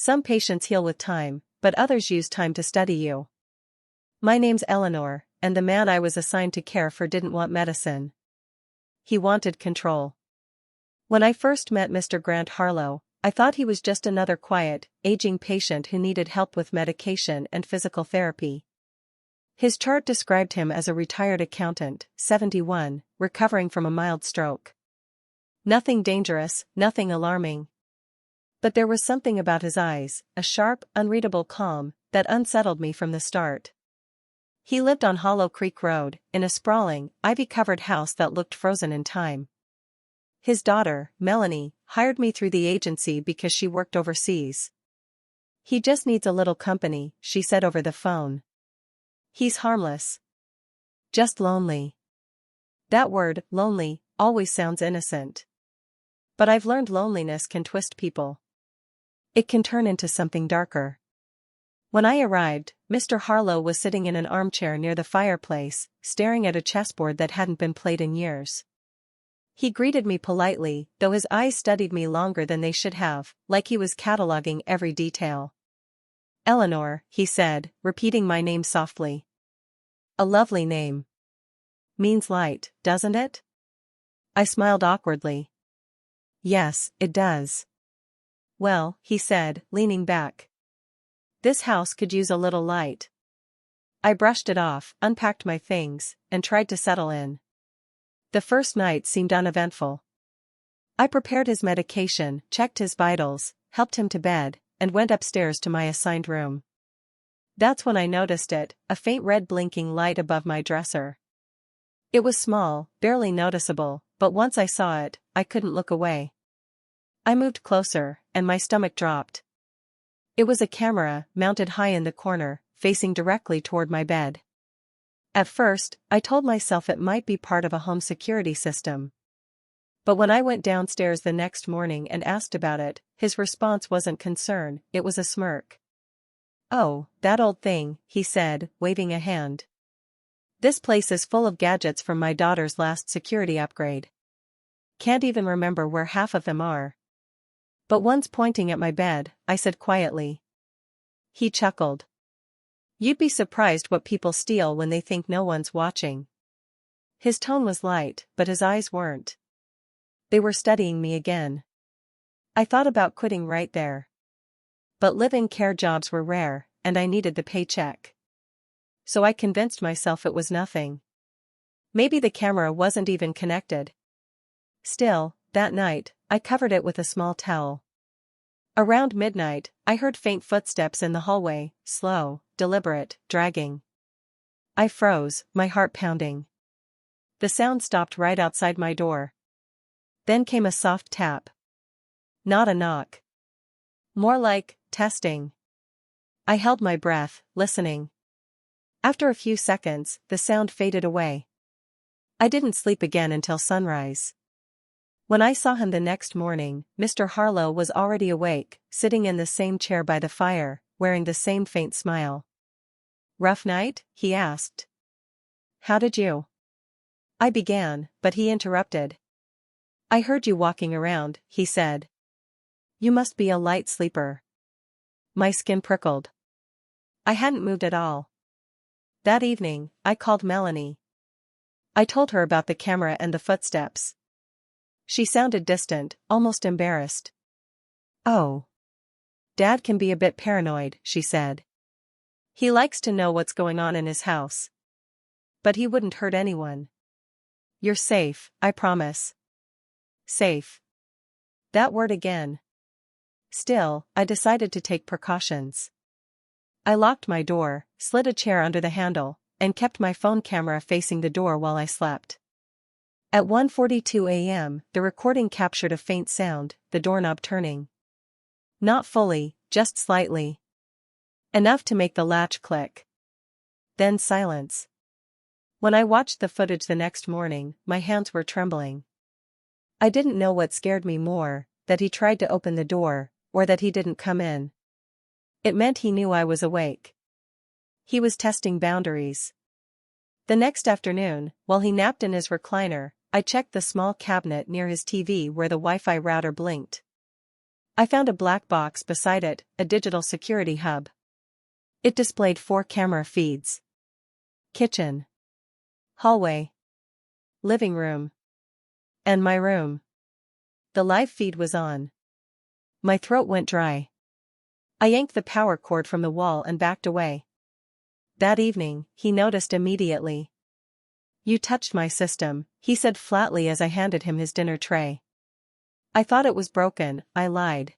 Some patients heal with time, but others use time to study you. My name's Eleanor, and the man I was assigned to care for didn't want medicine. He wanted control. When I first met Mr. Grant Harlow, I thought he was just another quiet, aging patient who needed help with medication and physical therapy. His chart described him as a retired accountant, 71, recovering from a mild stroke. Nothing dangerous, nothing alarming. But there was something about his eyes, a sharp, unreadable calm, that unsettled me from the start. He lived on Hollow Creek Road, in a sprawling, ivy-covered house that looked frozen in time. His daughter, Melanie, hired me through the agency because she worked overseas. "He just needs a little company," she said over the phone. "He's harmless. Just lonely." That word, lonely, always sounds innocent. But I've learned loneliness can twist people. It can turn into something darker. When I arrived, Mr. Harlow was sitting in an armchair near the fireplace, staring at a chessboard that hadn't been played in years. He greeted me politely, though his eyes studied me longer than they should have, like he was cataloging every detail. "Eleanor," he said, repeating my name softly. "A lovely name. Means light, doesn't it?" I smiled awkwardly. "Yes, it does." "Well," he said, leaning back, "this house could use a little light." I brushed it off, unpacked my things, and tried to settle in. The first night seemed uneventful. I prepared his medication, checked his vitals, helped him to bed, and went upstairs to my assigned room. That's when I noticed it, a faint red blinking light above my dresser. It was small, barely noticeable, but once I saw it, I couldn't look away. I moved closer, and my stomach dropped. It was a camera, mounted high in the corner, facing directly toward my bed. At first, I told myself it might be part of a home security system. But when I went downstairs the next morning and asked about it, his response wasn't concern, it was a smirk. "Oh, that old thing," he said, waving a hand. "This place is full of gadgets from my daughter's last security upgrade. Can't even remember where half of them are." "But one's pointing at my bed," I said quietly. He chuckled. "You'd be surprised what people steal when they think no one's watching." His tone was light, but his eyes weren't. They were studying me again. I thought about quitting right there. But live-in care jobs were rare, and I needed the paycheck. So I convinced myself it was nothing. Maybe the camera wasn't even connected. Still, that night, I covered it with a small towel. Around midnight, I heard faint footsteps in the hallway, slow, deliberate, dragging. I froze, my heart pounding. The sound stopped right outside my door. Then came a soft tap. Not a knock. More like, testing. I held my breath, listening. After a few seconds, the sound faded away. I didn't sleep again until sunrise. When I saw him the next morning, Mr. Harlow was already awake, sitting in the same chair by the fire, wearing the same faint smile. "Rough night?" he asked. "How did you?" I began, but he interrupted. "I heard you walking around," he said. "You must be a light sleeper." My skin prickled. I hadn't moved at all. That evening, I called Melanie. I told her about the camera and the footsteps. She sounded distant, almost embarrassed. "Oh. Dad can be a bit paranoid," she said. "He likes to know what's going on in his house. But he wouldn't hurt anyone. You're safe, I promise." Safe. That word again. Still, I decided to take precautions. I locked my door, slid a chair under the handle, and kept my phone camera facing the door while I slept. At 1:42 a.m., the recording captured a faint sound, the doorknob turning. Not fully, just slightly. Enough to make the latch click. Then silence. When I watched the footage the next morning, my hands were trembling. I didn't know what scared me more, that he tried to open the door, or that he didn't come in. It meant he knew I was awake. He was testing boundaries. The next afternoon, while he napped in his recliner, I checked the small cabinet near his TV where the Wi-Fi router blinked. I found a black box beside it, a digital security hub. It displayed 4 camera feeds. Kitchen, hallway, living room, and my room. The live feed was on. My throat went dry. I yanked the power cord from the wall and backed away. That evening, he noticed immediately. "You touched my system," he said flatly as I handed him his dinner tray. "I thought it was broken," I lied.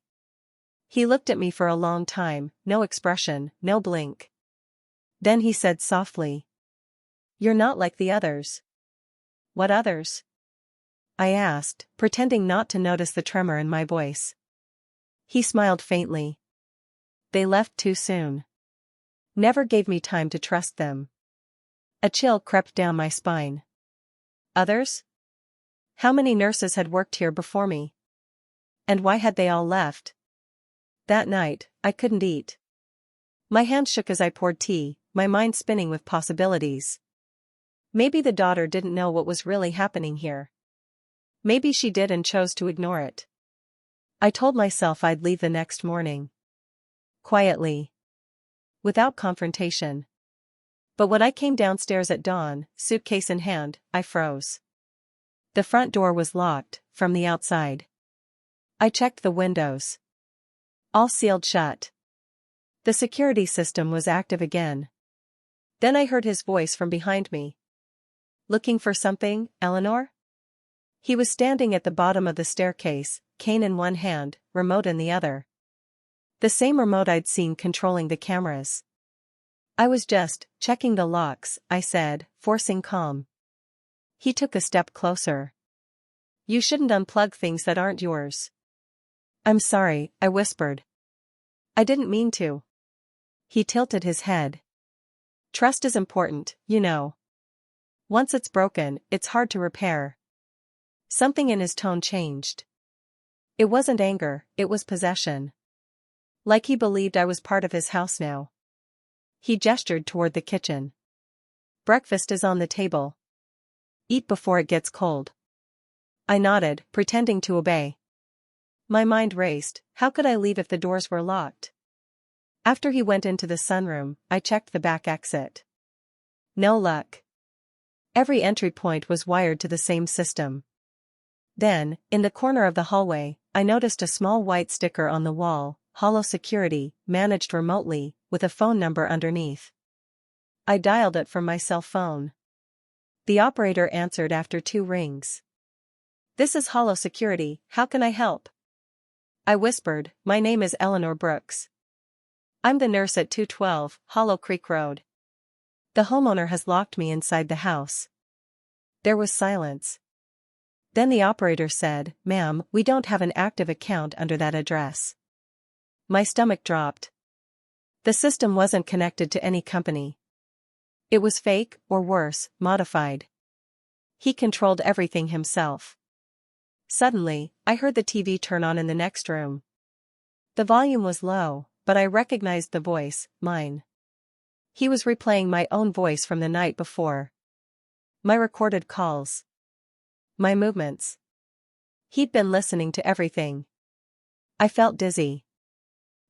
He looked at me for a long time, no expression, no blink. Then he said softly, "You're not like the others." "What others?" I asked, pretending not to notice the tremor in my voice. He smiled faintly. "They left too soon. Never gave me time to trust them." A chill crept down my spine. Others? How many nurses had worked here before me? And why had they all left? That night, I couldn't eat. My hand shook as I poured tea, my mind spinning with possibilities. Maybe the daughter didn't know what was really happening here. Maybe she did and chose to ignore it. I told myself I'd leave the next morning. Quietly. Without confrontation. But when I came downstairs at dawn, suitcase in hand, I froze. The front door was locked, from the outside. I checked the windows. All sealed shut. The security system was active again. Then I heard his voice from behind me. "Looking for something, Eleanor?" He was standing at the bottom of the staircase, cane in one hand, remote in the other. The same remote I'd seen controlling the cameras. "I was just checking the locks," I said, forcing calm. He took a step closer. "You shouldn't unplug things that aren't yours." "I'm sorry," I whispered. "I didn't mean to." He tilted his head. "Trust is important, you know. Once it's broken, it's hard to repair." Something in his tone changed. It wasn't anger, it was possession. Like he believed I was part of his house now. He gestured toward the kitchen. "Breakfast is on the table. Eat before it gets cold." I nodded, pretending to obey. My mind raced. How could I leave if the doors were locked? After he went into the sunroom, I checked the back exit. No luck. Every entry point was wired to the same system. Then, in the corner of the hallway, I noticed a small white sticker on the wall, "Hollow Security, managed remotely," with a phone number underneath. I dialed it from my cell phone. The operator answered after 2 rings. "This is Hollow Security, how can I help?" I whispered, "My name is Eleanor Brooks. I'm the nurse at 212, Hollow Creek Road. The homeowner has locked me inside the house." There was silence. Then the operator said, "Ma'am, we don't have an active account under that address." My stomach dropped. The system wasn't connected to any company. It was fake, or worse, modified. He controlled everything himself. Suddenly, I heard the TV turn on in the next room. The volume was low, but I recognized the voice, mine. He was replaying my own voice from the night before. My recorded calls. My movements. He'd been listening to everything. I felt dizzy.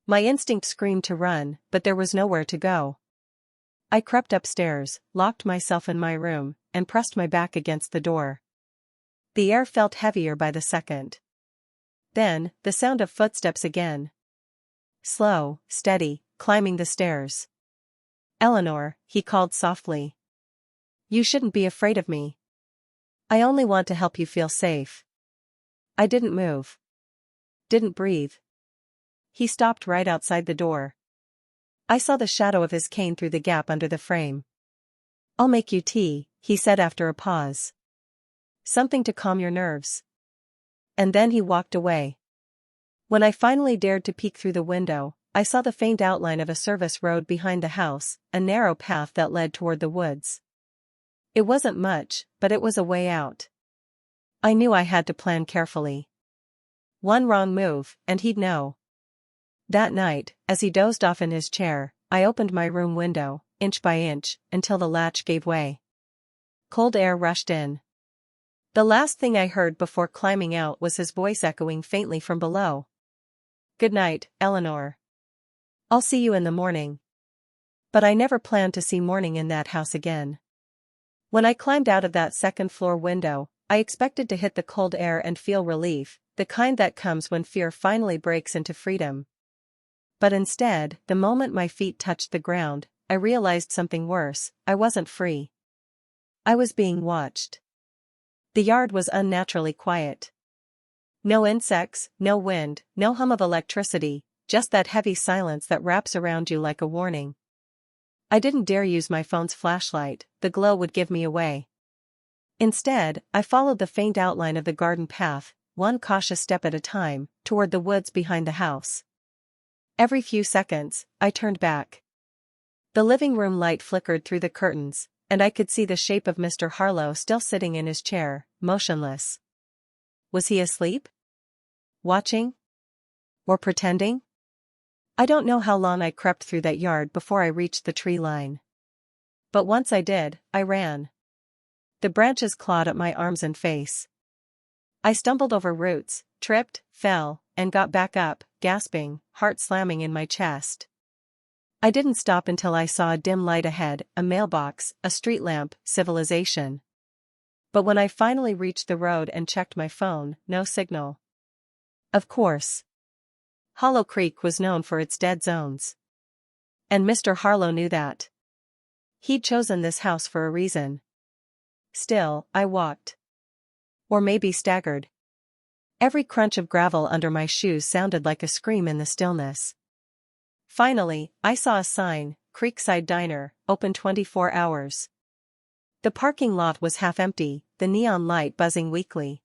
My instinct screamed to run, but there was nowhere to go. I crept upstairs, locked myself in my room, and pressed my back against the door. The air felt heavier by the second. Then, the sound of footsteps again. Slow, steady, climbing the stairs. "Eleanor," he called softly. "You shouldn't be afraid of me. I only want to help you feel safe." I didn't move. Didn't breathe. He stopped right outside the door. I saw the shadow of his cane through the gap under the frame. "I'll make you tea," he said after a pause. "Something to calm your nerves." And then he walked away. When I finally dared to peek through the window, I saw the faint outline of a service road behind the house, a narrow path that led toward the woods. It wasn't much, but it was a way out. I knew I had to plan carefully. One wrong move, and he'd know. That night, as he dozed off in his chair, I opened my room window, inch by inch, until the latch gave way. Cold air rushed in. The last thing I heard before climbing out was his voice echoing faintly from below. Good night, Eleanor. I'll see you in the morning. But I never planned to see morning in that house again. When I climbed out of that second-floor window, I expected to hit the cold air and feel relief, the kind that comes when fear finally breaks into freedom. But instead, the moment my feet touched the ground, I realized something worse. I wasn't free. I was being watched. The yard was unnaturally quiet. No insects, no wind, no hum of electricity, just that heavy silence that wraps around you like a warning. I didn't dare use my phone's flashlight, the glow would give me away. Instead, I followed the faint outline of the garden path, one cautious step at a time, toward the woods behind the house. Every few seconds, I turned back. The living room light flickered through the curtains, and I could see the shape of Mr. Harlow still sitting in his chair, motionless. Was he asleep? Watching? Or pretending? I don't know how long I crept through that yard before I reached the tree line. But once I did, I ran. The branches clawed at my arms and face. I stumbled over roots, tripped, fell, and got back up, gasping, heart slamming in my chest. I didn't stop until I saw a dim light ahead, a mailbox, a street lamp, civilization. But when I finally reached the road and checked my phone, no signal. Of course. Hollow Creek was known for its dead zones. And Mr. Harlow knew that. He'd chosen this house for a reason. Still, I walked. Or maybe staggered. Every crunch of gravel under my shoes sounded like a scream in the stillness. Finally, I saw a sign, Creekside Diner, open 24 hours. The parking lot was half empty, the neon light buzzing weakly.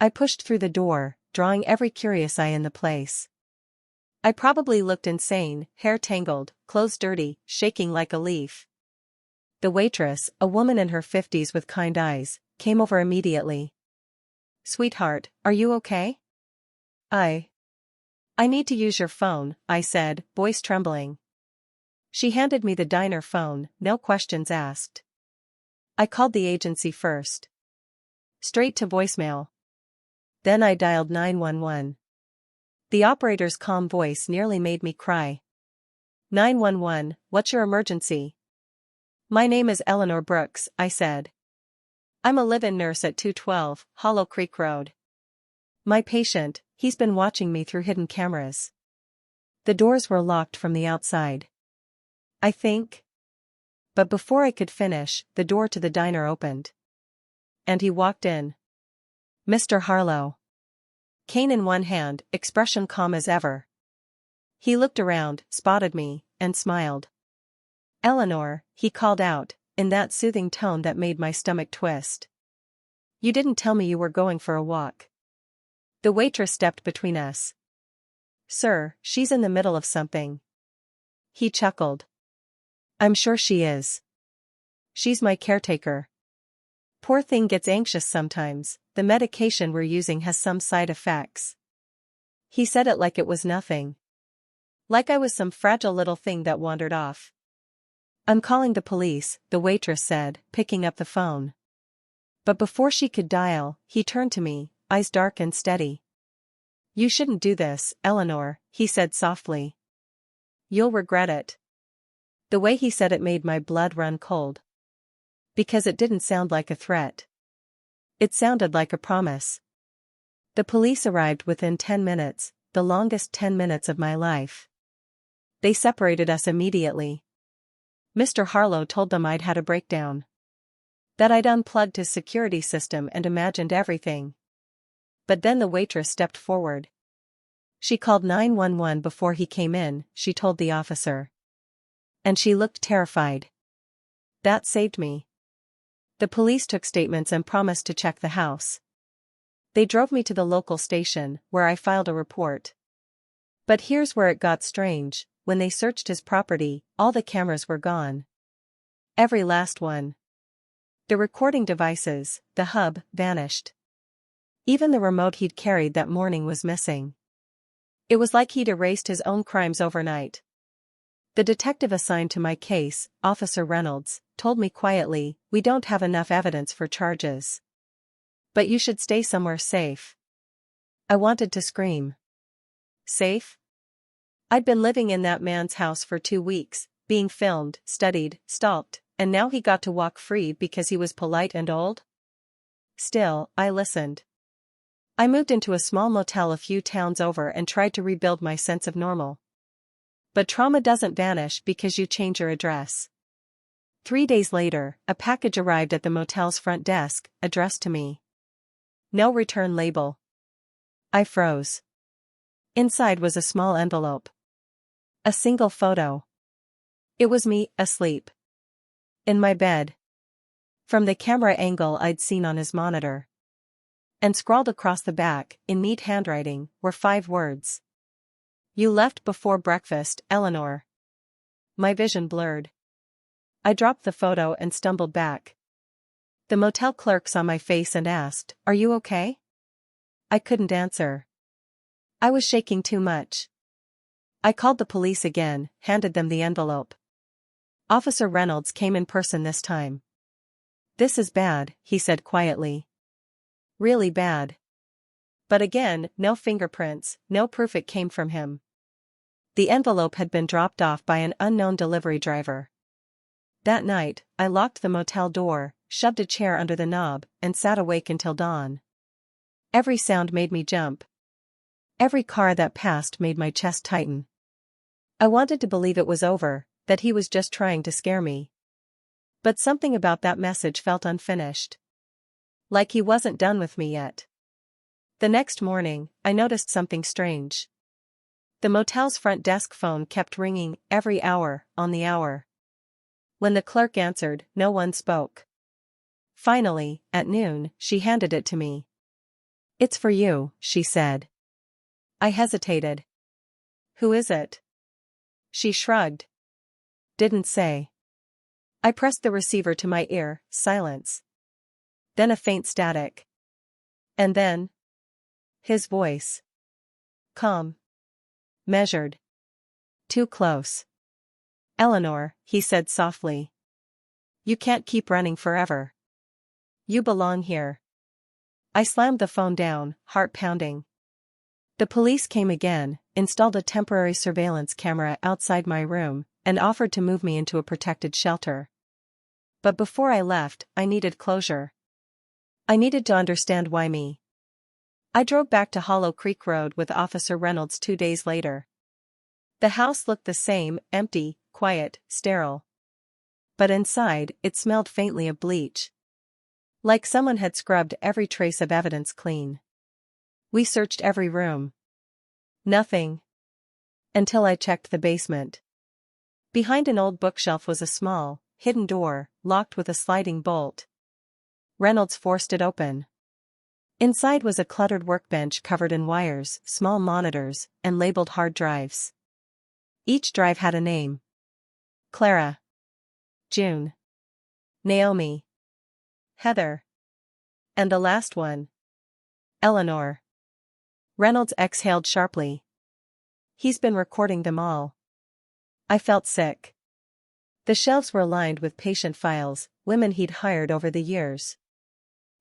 I pushed through the door, drawing every curious eye in the place. I probably looked insane, hair tangled, clothes dirty, shaking like a leaf. The waitress, a woman in her 50s with kind eyes, came over immediately. "Sweetheart, are you okay?" I need to use your phone," I said, voice trembling. She handed me the diner phone, no questions asked. I called the agency first. Straight to voicemail. Then I dialed 911. The operator's calm voice nearly made me cry. 911, what's your emergency? My name is Eleanor Brooks, I said. I'm a live-in nurse at 212, Hollow Creek Road. My patient, he's been watching me through hidden cameras. The doors were locked from the outside. I think. But before I could finish, the door to the diner opened. And he walked in. Mr. Harlow. Cane in one hand, expression calm as ever. He looked around, spotted me, and smiled. Eleanor, he called out, in that soothing tone that made my stomach twist. You didn't tell me you were going for a walk. The waitress stepped between us. Sir, she's in the middle of something. He chuckled. I'm sure she is. She's my caretaker. Poor thing gets anxious sometimes, the medication we're using has some side effects. He said it like it was nothing. Like I was some fragile little thing that wandered off. I'm calling the police, the waitress said, picking up the phone. But before she could dial, he turned to me, eyes dark and steady. You shouldn't do this, Eleanor, he said softly. You'll regret it. The way he said it made my blood run cold. Because it didn't sound like a threat. It sounded like a promise. The police arrived within 10 minutes, the longest 10 minutes of my life. They separated us immediately. Mr. Harlow told them I'd had a breakdown. That I'd unplugged his security system and imagined everything. But then the waitress stepped forward. She called 911 before he came in, she told the officer. And she looked terrified. That saved me. The police took statements and promised to check the house. They drove me to the local station, where I filed a report. But here's where it got strange. When they searched his property, all the cameras were gone. Every last one. The recording devices, the hub, vanished. Even the remote he'd carried that morning was missing. It was like he'd erased his own crimes overnight. The detective assigned to my case, Officer Reynolds, told me quietly, we don't have enough evidence for charges. But you should stay somewhere safe. I wanted to scream. Safe? I'd been living in that man's house for 2 weeks, being filmed, studied, stalked, and now he got to walk free because he was polite and old? Still, I listened. I moved into a small motel a few towns over and tried to rebuild my sense of normal. But trauma doesn't vanish because you change your address. 3 days later, a package arrived at the motel's front desk, addressed to me. No return label. I froze. Inside was a small envelope. A single photo. It was me, asleep. In my bed. From the camera angle I'd seen on his monitor. And scrawled across the back, in neat handwriting, were 5 words. You left before breakfast, Eleanor. My vision blurred. I dropped the photo and stumbled back. The motel clerk saw my face and asked, "Are you okay?" I couldn't answer. I was shaking too much. I called the police again, handed them the envelope. Officer Reynolds came in person this time. "This is bad," he said quietly. "Really bad." But again, no fingerprints, no proof it came from him. The envelope had been dropped off by an unknown delivery driver. That night, I locked the motel door, shoved a chair under the knob, and sat awake until dawn. Every sound made me jump. Every car that passed made my chest tighten. I wanted to believe it was over, that he was just trying to scare me. But something about that message felt unfinished. Like he wasn't done with me yet. The next morning, I noticed something strange. The motel's front desk phone kept ringing, every hour, on the hour. When the clerk answered, no one spoke. Finally, at noon, she handed it to me. "It's for you," she said. I hesitated. "Who is it?" She shrugged. "Didn't say." I pressed the receiver to my ear, silence. Then a faint static. And then his voice. Calm. Measured. Too close. "Eleanor," he said softly. "You can't keep running forever. You belong here." I slammed the phone down, heart pounding. The police came again, installed a temporary surveillance camera outside my room, and offered to move me into a protected shelter. But before I left, I needed closure. I needed to understand why me. I drove back to Hollow Creek Road with Officer Reynolds 2 days later. The house looked the same, empty, quiet, sterile. But inside, it smelled faintly of bleach. Like someone had scrubbed every trace of evidence clean. We searched every room. Nothing. Until I checked the basement. Behind an old bookshelf was a small, hidden door, locked with a sliding bolt. Reynolds forced it open. Inside was a cluttered workbench covered in wires, small monitors, and labeled hard drives. Each drive had a name. Clara. June. Naomi. Heather. And the last one. Eleanor. Reynolds exhaled sharply. "He's been recording them all." I felt sick. The shelves were lined with patient files, women he'd hired over the years.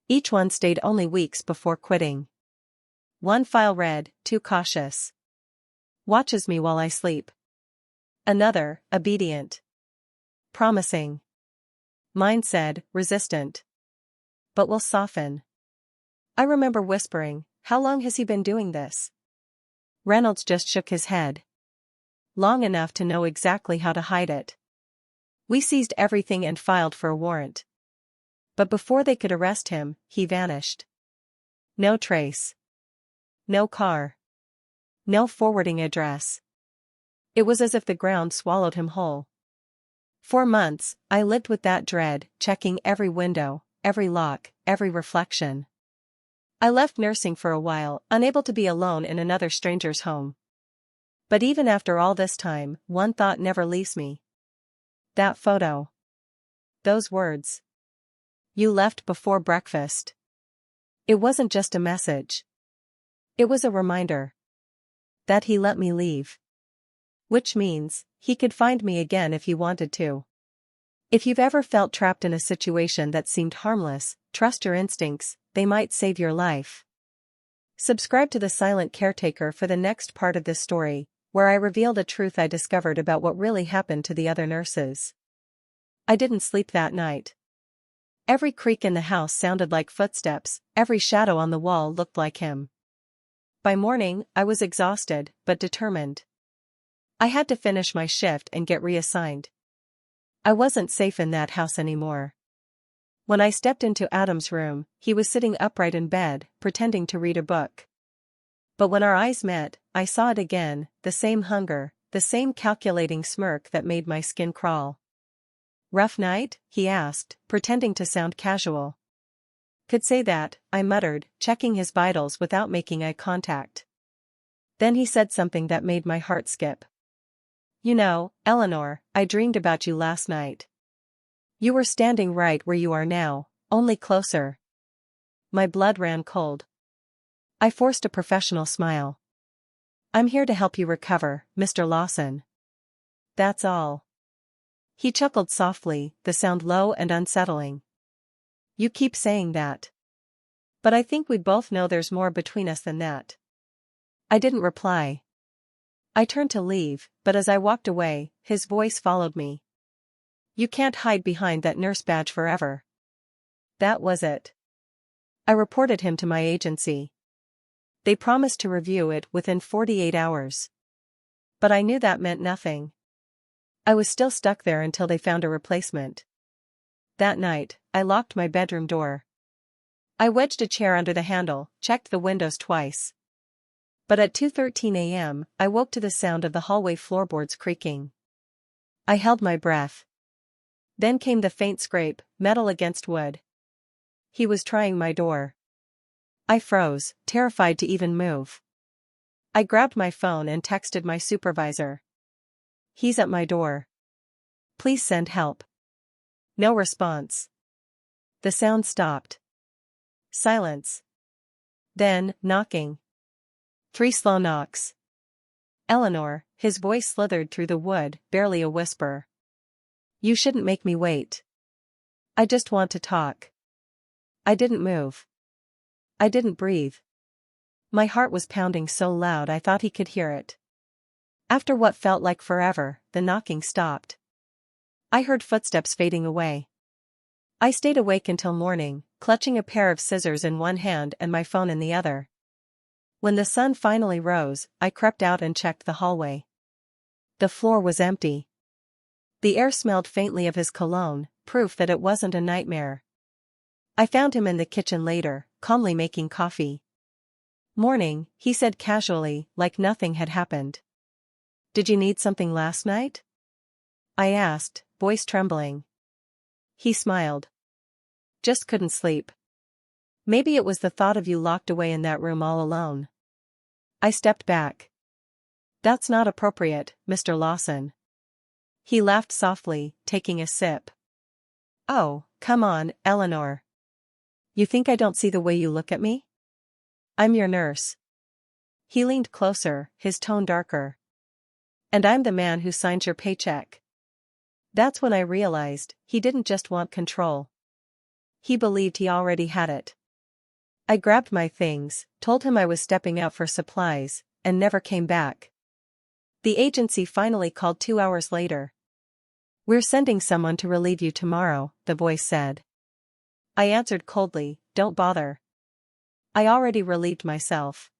Each one stayed only weeks before quitting. One file read, "Too cautious. Watches me while I sleep." Another, "Obedient. Promising." Mine said, "Resistant. But will soften." I remember whispering, "How long has he been doing this?" Reynolds just shook his head. "Long enough to know exactly how to hide it." We seized everything and filed for a warrant. But before they could arrest him, he vanished. No trace. No car. No forwarding address. It was as if the ground swallowed him whole. For months, I lived with that dread, checking every window, every lock, every reflection. I left nursing for a while, unable to be alone in another stranger's home. But even after all this time, one thought never leaves me. That photo. Those words. "You left before breakfast." It wasn't just a message. It was a reminder. That he let me leave. Which means, he could find me again if he wanted to. If you've ever felt trapped in a situation that seemed harmless, trust your instincts, they might save your life. Subscribe to The Silent Caretaker for the next part of this story, where I revealed a truth I discovered about what really happened to the other nurses. I didn't sleep that night. Every creak in the house sounded like footsteps, every shadow on the wall looked like him. By morning, I was exhausted, but determined. I had to finish my shift and get reassigned. I wasn't safe in that house anymore. When I stepped into Adam's room, he was sitting upright in bed, pretending to read a book. But when our eyes met, I saw it again, the same hunger, the same calculating smirk that made my skin crawl. "Rough night?" he asked, pretending to sound casual. "Could say that," I muttered, checking his vitals without making eye contact. Then he said something that made my heart skip. "You know, Eleanor, I dreamed about you last night. You were standing right where you are now, only closer." My blood ran cold. I forced a professional smile. "I'm here to help you recover, Mr. Lawson. That's all." He chuckled softly, the sound low and unsettling. "You keep saying that. But I think we both know there's more between us than that." I didn't reply. I turned to leave, but as I walked away, his voice followed me. "You can't hide behind that nurse badge forever." That was it. I reported him to my agency. They promised to review it within 48 hours. But I knew that meant nothing. I was still stuck there until they found a replacement. That night, I locked my bedroom door. I wedged a chair under the handle, checked the windows twice. But at 2:13 a.m., I woke to the sound of the hallway floorboards creaking. I held my breath. Then came the faint scrape, metal against wood. He was trying my door. I froze, terrified to even move. I grabbed my phone and texted my supervisor. "He's at my door. Please send help." No response. The sound stopped. Silence. Then, knocking. 3 slow knocks. "Eleanor," his voice slithered through the wood, barely a whisper. "You shouldn't make me wait. I just want to talk." I didn't move. I didn't breathe. My heart was pounding so loud I thought he could hear it. After what felt like forever, the knocking stopped. I heard footsteps fading away. I stayed awake until morning, clutching a pair of scissors in one hand and my phone in the other. When the sun finally rose, I crept out and checked the hallway. The floor was empty. The air smelled faintly of his cologne, proof that it wasn't a nightmare. I found him in the kitchen later, calmly making coffee. "Morning," he said casually, like nothing had happened. "Did you need something last night?" I asked, voice trembling. He smiled. "Just couldn't sleep. Maybe it was the thought of you locked away in that room all alone." I stepped back. "That's not appropriate, Mr. Lawson." He laughed softly, taking a sip. "Oh, come on, Eleanor. You think I don't see the way you look at me? I'm your nurse." He leaned closer, his tone darker. "And I'm the man who signs your paycheck." That's when I realized, he didn't just want control. He believed he already had it. I grabbed my things, told him I was stepping out for supplies, and never came back. The agency finally called 2 hours later. "We're sending someone to relieve you tomorrow," the voice said. I answered coldly, "Don't bother. I already relieved myself."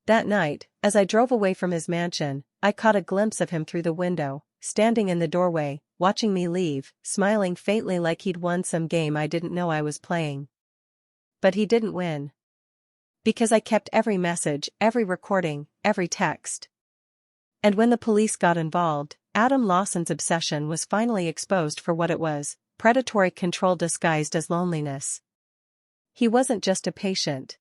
That night, as I drove away from his mansion, I caught a glimpse of him through the window, standing in the doorway, watching me leave, smiling faintly like he'd won some game I didn't know I was playing. But he didn't win. Because I kept every message, every recording, every text. And when the police got involved, Adam Lawson's obsession was finally exposed for what it was: predatory control disguised as loneliness. He wasn't just a patient.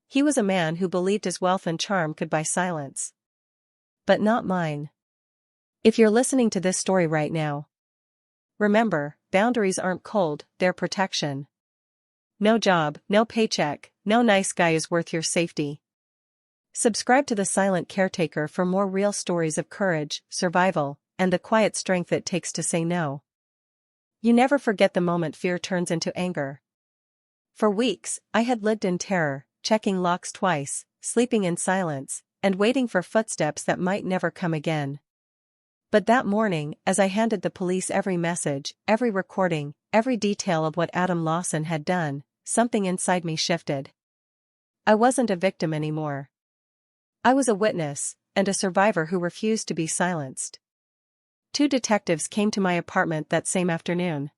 He was a man who believed his wealth and charm could buy silence. But not mine. If you're listening to this story right now, remember, boundaries aren't cold, they're protection. No job, no paycheck, no nice guy is worth your safety. Subscribe to The Silent Caretaker for more real stories of courage, survival, and the quiet strength it takes to say no. You never forget the moment fear turns into anger. For weeks, I had lived in terror, checking locks twice, sleeping in silence, and waiting for footsteps that might never come again. But that morning, as I handed the police every message, every recording, every detail of what Adam Lawson had done, something inside me shifted. I wasn't a victim anymore. I was a witness, and a survivor who refused to be silenced. 2 detectives came to my apartment that same afternoon.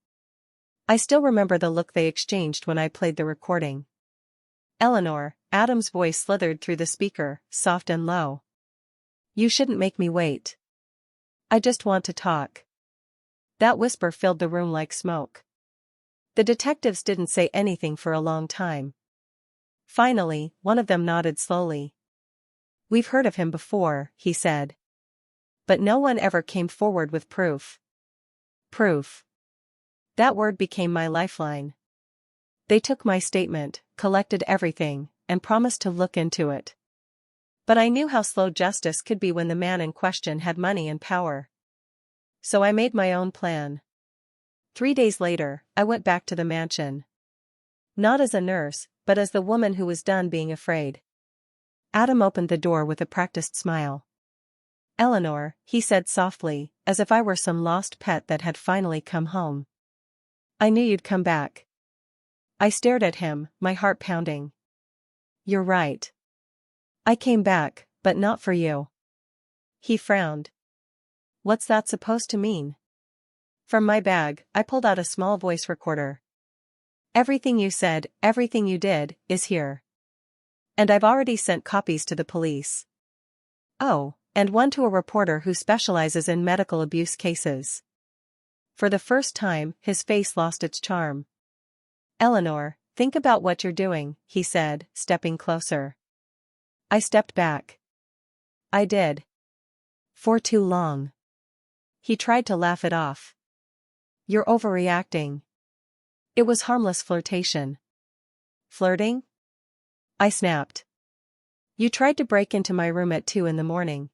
I still remember the look they exchanged when I played the recording. "Eleanor," Adam's voice slithered through the speaker, soft and low. "You shouldn't make me wait. I just want to talk." That whisper filled the room like smoke. The detectives didn't say anything for a long time. Finally, one of them nodded slowly. "We've heard of him before," he said. "But no one ever came forward with proof." Proof. That word became my lifeline. They took my statement, collected everything, and promised to look into it. But I knew how slow justice could be when the man in question had money and power. So I made my own plan. 3 days later, I went back to the mansion. Not as a nurse, but as the woman who was done being afraid. Adam opened the door with a practiced smile. "Eleanor," he said softly, as if I were some lost pet that had finally come home. "I knew you'd come back." I stared at him, my heart pounding. "You're right. I came back, but not for you." He frowned. "What's that supposed to mean?" From my bag, I pulled out a small voice recorder. "Everything you said, everything you did, is here. And I've already sent copies to the police. Oh, and one to a reporter who specializes in medical abuse cases." For the first time, his face lost its charm. "Eleanor, think about what you're doing," he said, stepping closer. I stepped back. I did. For too long. He tried to laugh it off. "You're overreacting." It was harmless flirtation. "Flirting?" I snapped. "You tried to break into my room at 2 in the morning."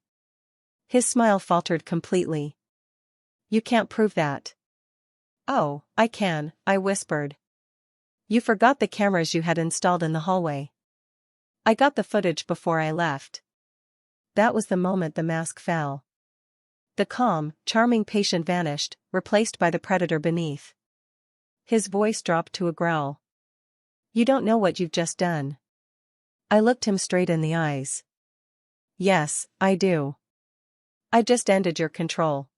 His smile faltered completely. "You can't prove that." "Oh, I can," I whispered. "You forgot the cameras you had installed in the hallway. I got the footage before I left." That was the moment the mask fell. The calm, charming patient vanished, replaced by the predator beneath. His voice dropped to a growl. "You don't know what you've just done." I looked him straight in the eyes. "Yes, I do. I just ended your control."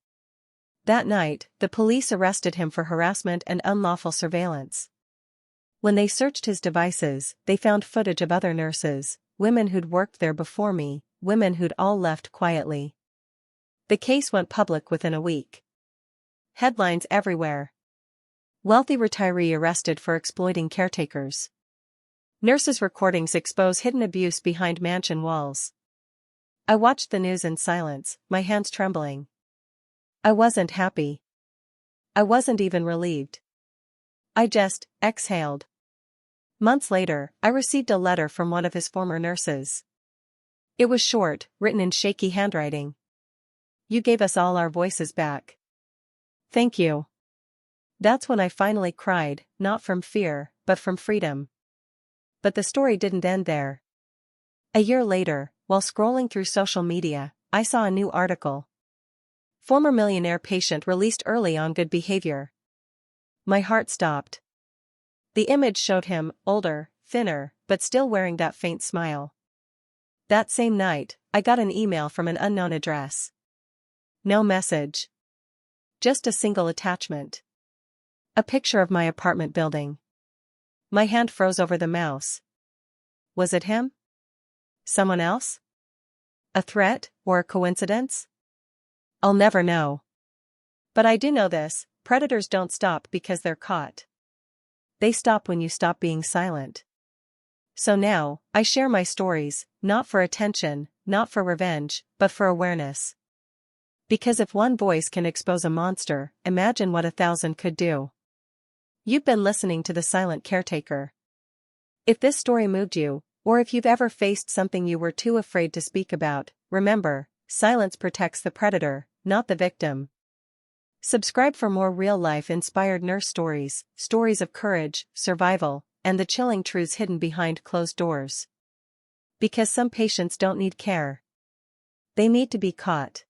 That night, the police arrested him for harassment and unlawful surveillance. When they searched his devices, they found footage of other nurses, women who'd worked there before me, women who'd all left quietly. The case went public within a week. Headlines everywhere. "Wealthy retiree arrested for exploiting caretakers." "Nurses' recordings expose hidden abuse behind mansion walls." I watched the news in silence, my hands trembling. I wasn't happy. I wasn't even relieved. I just exhaled. Months later, I received a letter from one of his former nurses. It was short, written in shaky handwriting. "You gave us all our voices back. Thank you." That's when I finally cried, not from fear, but from freedom. But the story didn't end there. A year later, while scrolling through social media, I saw a new article. "Former millionaire patient released early on good behavior." My heart stopped. The image showed him, older, thinner, but still wearing that faint smile. That same night, I got an email from an unknown address. No message. Just a single attachment. A picture of my apartment building. My hand froze over the mouse. Was it him? Someone else? A threat, or a coincidence? I'll never know. But I do know this: predators don't stop because they're caught. They stop when you stop being silent. So now, I share my stories, not for attention, not for revenge, but for awareness. Because if one voice can expose a monster, imagine what 1,000 could do. You've been listening to The Silent Caretaker. If this story moved you, or if you've ever faced something you were too afraid to speak about, remember, silence protects the predator, not the victim. Subscribe for more real-life inspired nurse stories, stories of courage, survival, and the chilling truths hidden behind closed doors. Because some patients don't need care. They need to be caught.